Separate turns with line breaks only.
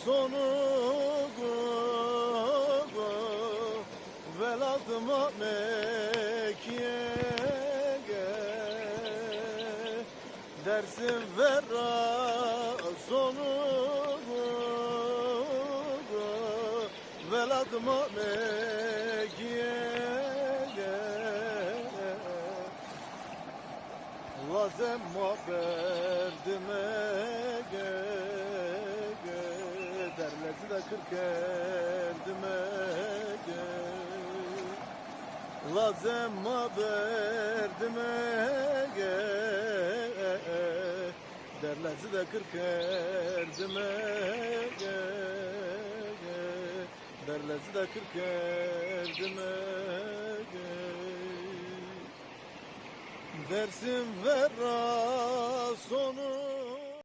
sonu veladıma Mekke'ye dersin vera sonu veladıma Mekke'ye lazım muhabberdime derlezi de kırk erdime lazım muhabberdime derlezi de kırk erdime derlezi de kırk erdime dersin vera sonu